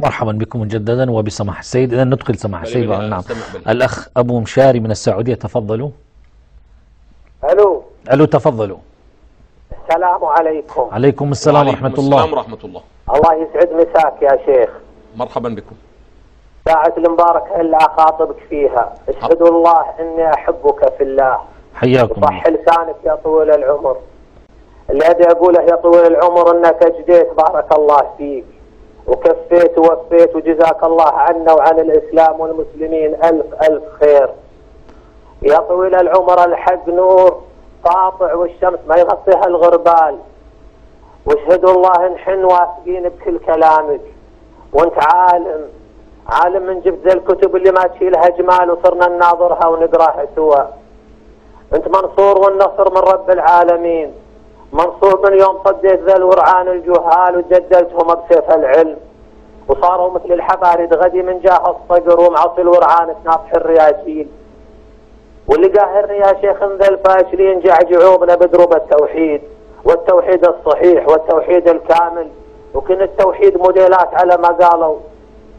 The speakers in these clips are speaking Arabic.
مرحبا بكم مجددا وبسماح السيد. إذا ندخل سماح السيد. نعم. الأخ أبو مشاري من السعودية، تفضلوا. ألو. ألو، تفضلوا. السلام عليكم. عليكم السلام ورحمة الله. السلام ورحمة الله. الله يسعد مساك يا شيخ. مرحبا بكم. ساعة المباركة اللي أخاطبك فيها، اشهد الله إني أحبك في الله. حياكم الله. صح لسانك يا طويل العمر. اللي أدري أقوله يا طويل العمر إنك أجديت، بارك الله فيك، وكفيت ووفيت، وجزاك الله عنا وعن الإسلام والمسلمين ألف ألف خير. يا طويل العمر الحق نور ساطع والشمس ما يغطيها الغربال، واشهدوا الله نحن واثقين بكل كلامك، وانت عالم من جبت ذي الكتب اللي ما تشيلها جمال وصرنا نناظرها ونقراها سوا. انت منصور والنصر من رب العالمين، منصور من يوم صديت ذا الورعان الجهال وجدلتهم بسيف العلم، وصاروا مثل الحبارد غدي من جاه الصقر، ومعصي الورعان تناطح الرياجيل. واللي قاهرني يا شيخ ذا الفاشلين جعجعوبنا بدروب التوحيد، والتوحيد الصحيح والتوحيد الكامل، وكن التوحيد موديلات على ما قالوا،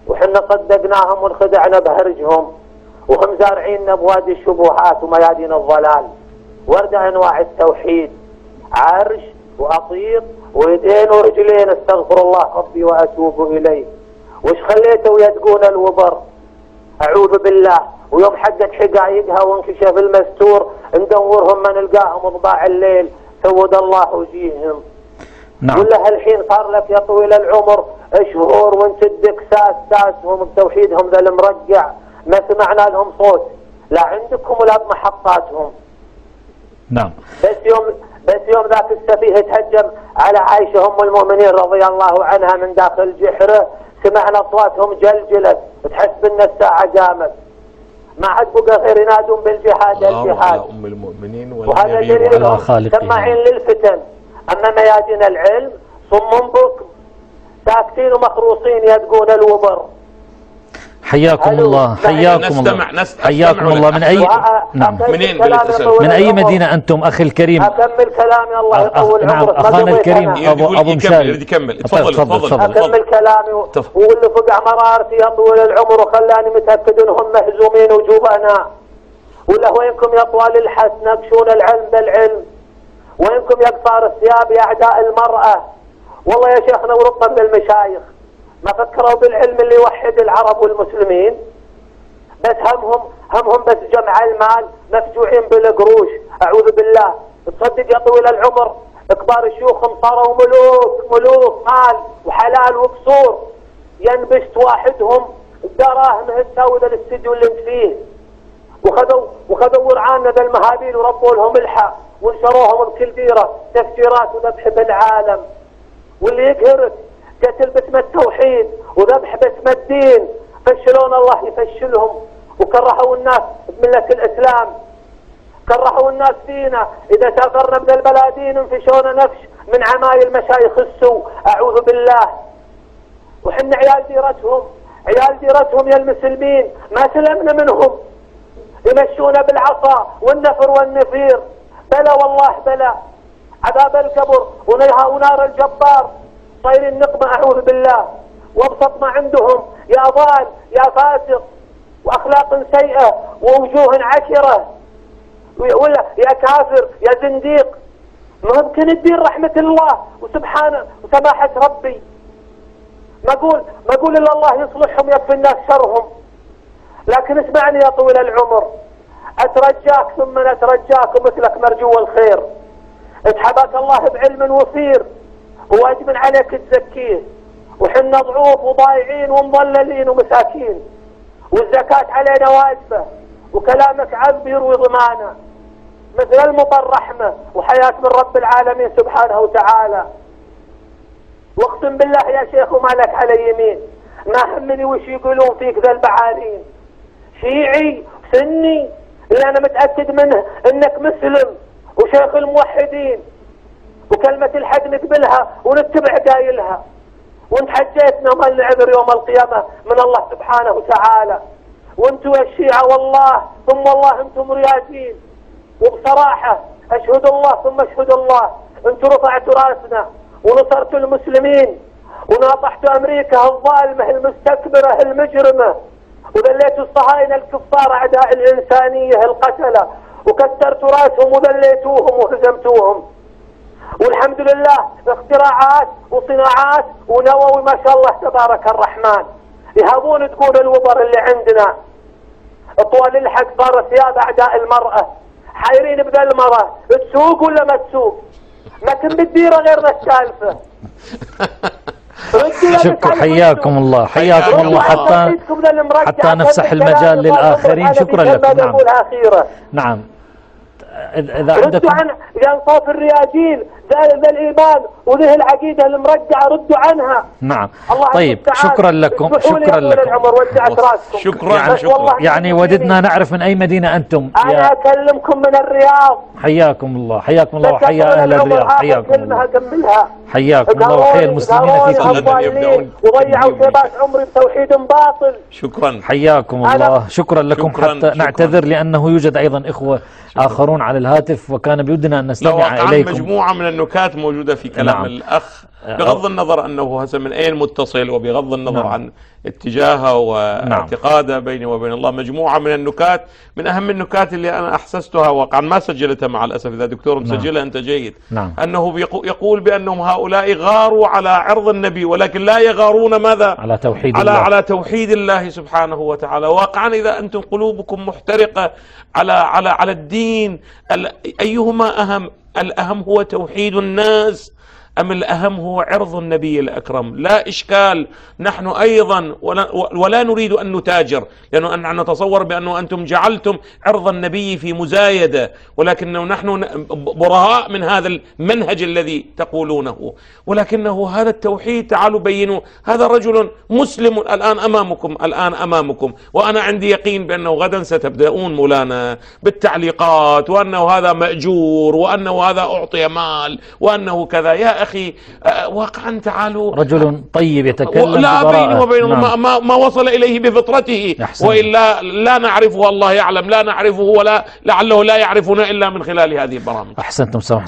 وحنا صدقناهم وانخدعنا بهرجهم، وهم زارعيننا بوادي الشبهات وميادين الضلال. ورد انواع التوحيد عرش واطيق ويدين ورجلين، استغفر الله ربي واتوب اليه. وش خليته يدقون الوبر؟ اعوذ بالله. ويوم حقت حقايقها وانكشف المستور ندورهم ما نلقاهم ضباع الليل، سود الله وجيههم. نعم. ولا هالحين صار لك يا طويل العمر شهور وانت تدق ساسهم بتوحيدهم ذا المرقع، ما سمعنا لهم صوت لا عندكم ولا بمحطاتهم. نعم. بس يوم ذاك السفيه تهجم على عائشة ام المؤمنين رضي الله عنها من داخل جحره، سمعنا اصواتهم جلجلت، تحس بان الساعه قامت. ما عاد بقى غير ينادون بالجهاد الجهاد. ام المؤمنين وهذا دليل سماعين للفتن. اما ميادين العلم صم بكم ساكتين ومخروصين يدقون الوبر. حياكم الله. حياكم الله. حياكم الله. من اي نعم منين من اي مدينة انتم اخي الكريم؟ اكمل كلامي الله يطول نعم عمرك. اخانا الكريم ابو مشاري. يكمل. تفضل. اكمل كلامي. واللي فقع مرارتي يا طويل العمر وخلاني متاكد انهم مهزومين وجبناء. ولا وينكم يا طوال الحس نقشون العلم بالعلم، وينكم يا قصار الثياب يا اعداء المرأة. والله يا شيخنا ورطا من المشايخ ما فكروا بالعلم اللي يوحد العرب والمسلمين، بس همهم بس جمع المال، مفجوعين بالقروش. اعوذ بالله. تصدق يا طويل العمر كبار الشيوخ صاروا ملوك مال وحلال وقصور، ينبشت واحدهم الدراهم تساوي ذا الاستديو اللي انت فيه، وخذوا ورعانا ذا المهابيل وربوا لهم الحق ونشروهم بكل ديره تفجيرات وذبح بالعالم. واللي يقهرك قتل باسم التوحيد وذبح باسم الدين، فشلون الله يفشلهم. وكرهوا الناس بملة الإسلام، كرهوا الناس فينا. إذا سافرنا من البلادين انفشونا نفش من عمايل مشايخ السوء، أعوذ بالله. وحنا عيال ديرتهم يا المسلمين ما سلمنا منهم، يمشونا بالعصا والنفر والنفير. بلا والله بلا. عذاب القبر ونار الجبار صايرين نقمة، أعوذ بالله. وابسط ما عندهم يا ضال يا فاسق، وأخلاق سيئة ووجوه عكرة، ولا يا كافر يا زنديق. ما يمكن الدين رحمة الله وسبحانه وسماحة ربي. ما أقول إلا الله يصلحهم يكفي الناس شرهم. لكن اسمعني يا طويل العمر، أترجاك ثم أترجاك ومثلك مرجو الخير. اتحباك الله بعلم وفير وواجب عليك تزكيه، وحنا ضعوف وضايعين ومضللين ومساكين، والزكاة علينا واجبة، وكلامك عذب يروي ضمانه، مثل المطر رحمة وحياة من رب العالمين سبحانه وتعالى. واقسم بالله يا شيخ وما لك على يمين ما همني وش يقولون فيك ذا البعالين، شيعي سني اللي انا متأكد منه انك مسلم وشيخ الموحدين، وكلمة الحق نقبلها ونتبع قايلها، وانت حجيتنا وما العذر يوم القيامة من الله سبحانه وتعالى. وانتم يا الشيعة والله ثم والله انتم رياجين، وبصراحة اشهد الله ثم اشهد الله انتم رفعتوا راسنا ونصرتوا المسلمين وناطحتوا أمريكا الظالمة المستكبرة المجرمة، وذليتوا الصهاينة الكفار أعداء الإنسانية القتلة، وكسرتوا راسهم وذليتوهم وهزمتوهم. والحمد لله اختراعات وصناعات ونووي ما شاء الله تبارك الرحمن. يهابون تقول الوبر اللي عندنا طوال الحق صار ثياب أعداء المرأة، حايرين بذا المرأة تسوق ولا ما تسوق؟ ما كن بتديره غير السالفة. شكرا، حياكم الله، حياكم الله، حتى نفسح المجال للآخرين. شكرا لكم. نعم نعم. إذا ردوا عن صوت الرياجيل ذا الإيمان وذه العقيدة المرجعة، ردوا عنها. نعم. طيب شكرا لكم، شكرا لكم. شكرا. يعني وددنا نعرف من أي مدينة أنتم. أنا أكلمكم من الرياض. حياكم الله، حياكم الله، وحيا أهل الرياض. حياكم الله، حياكم الله، وحيا المسلمين في كل مكان. وضيعوا شباب عمري بتوحيد باطل. شكرا. حياكم الله، شكرا لكم. حتى نعتذر لأنه يوجد أيضا إخوة آخرون على الهاتف، وكان بودنا أن نستمع إليكم. مجموعة من النكات موجودة في كلام نعم. الأخ، بغض النظر أنه هسه من أين متصل، وبغض النظر نعم. عن اتجاهه واعتقاده نعم. بيني وبين الله، مجموعة من النكات، من أهم النكات اللي أنا أحسستها واقعا ما سجلتها مع الأسف، إذا دكتور مسجلها نعم. أنت جيد نعم. أنه يقول بأنهم هؤلاء غاروا على عرض النبي، ولكن لا يغارون ماذا؟ على توحيد الله، على توحيد الله سبحانه وتعالى. واقعا إذا أنتم قلوبكم محترقة على الدين، أيهما أهم؟ الأهم هو توحيد الناس أم الأهم هو عرض النبي الأكرم؟ لا إشكال، نحن أيضا ولا نريد أن نتاجر، لأنه أن نتصور بأنه أنتم جعلتم عرض النبي في مزايدة، ولكنه نحن براء من هذا المنهج الذي تقولونه. ولكنه هذا التوحيد، تعالوا بينوا. هذا رجل مسلم الآن أمامكم، وأنا عندي يقين بأنه غدا ستبدأون مولانا بالتعليقات، وأنه هذا مأجور، وأنه هذا أعطي مال، وأنه كذا. يا أخي واقعا تعالوا، رجل طيب يتكلم لا بينه وبين نعم. ما وصل إليه بفطرته، وإلا لا نعرفه، الله يعلم، لا نعرفه، ولا لعله لا يعرفنا إلا من خلال هذه البرامج. أحسنتم سماحة